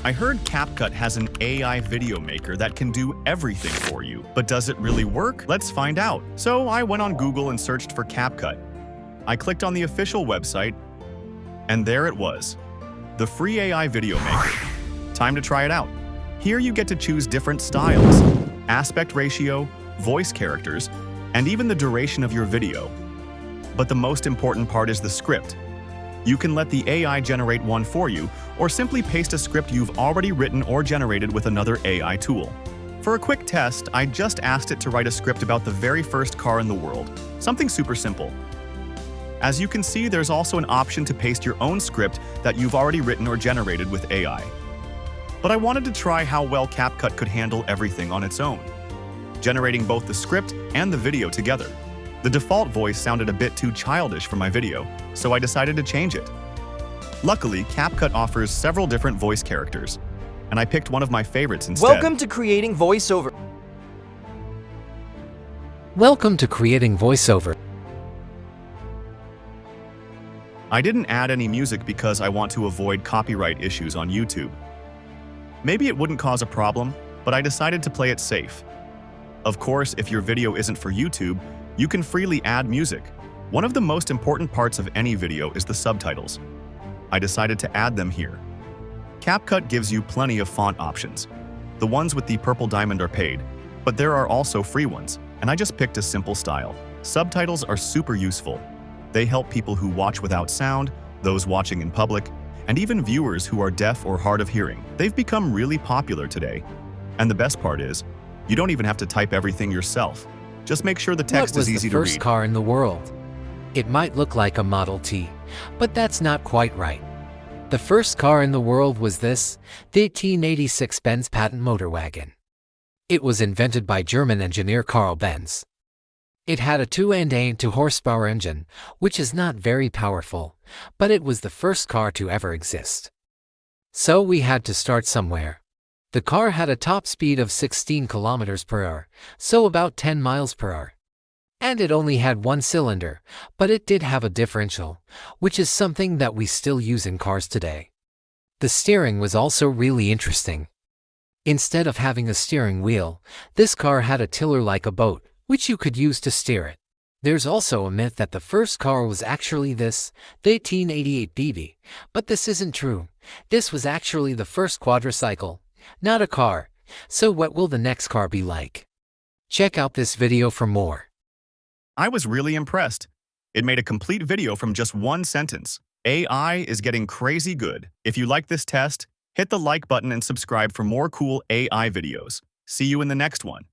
I heard CapCut has an AI video maker that can do everything for you. But does it really work? Let's find out. So I went on Google and searched for CapCut. I clicked on the official website, and there it was. The free AI video maker. Time to try it out. Here you get to choose different styles, aspect ratio, voice characters, and even the duration of your video. But the most important part is the script. You can let the AI generate one for you, or simply paste a script you've already written or generated with another AI tool. For a quick test, I just asked it to write a script about the very first car in the world, something super simple. As you can see, there's also an option to paste your own script that you've already written or generated with AI. But I wanted to try how well CapCut could handle everything on its own, generating both the script and the video together. The default voice sounded a bit too childish for my video, so I decided to change it. Luckily, CapCut offers several different voice characters, and I picked one of my favorites instead. Welcome to creating voiceover. Welcome to creating voiceover. I didn't add any music because I want to avoid copyright issues on YouTube. Maybe it wouldn't cause a problem, but I decided to play it safe. Of course, if your video isn't for YouTube, you can freely add music. One of the most important parts of any video is the subtitles. I decided to add them here. CapCut gives you plenty of font options. The ones with the purple diamond are paid, but there are also free ones, and I just picked a simple style. Subtitles are super useful. They help people who watch without sound, those watching in public, and even viewers who are deaf or hard of hearing. They've become really popular today. And the best part is, you don't even have to type everything yourself. Just make sure the text is easy to read. What was the first car in the world? It might look like a Model T, but that's not quite right. The first car in the world was this, the 1886 Benz patent motor wagon. It was invented by German engineer Carl Benz. It had a 2.2 horsepower engine, which is not very powerful, but it was the first car to ever exist. So we had to start somewhere. The car had a top speed of 16 kilometers per hour, so about 10 miles per hour. And it only had one cylinder, but it did have a differential, which is something that we still use in cars today. The steering was also really interesting. Instead of having a steering wheel, this car had a tiller like a boat, which you could use to steer it. There's also a myth that the first car was actually this, the 1888 BB, but this isn't true. This was actually the first quadricycle, not a car. So what will the next car be like? Check out this video for more. I was really impressed. It made a complete video from just one sentence. AI is getting crazy good. If you like this test, hit the like button and subscribe for more cool AI videos. See you in the next one.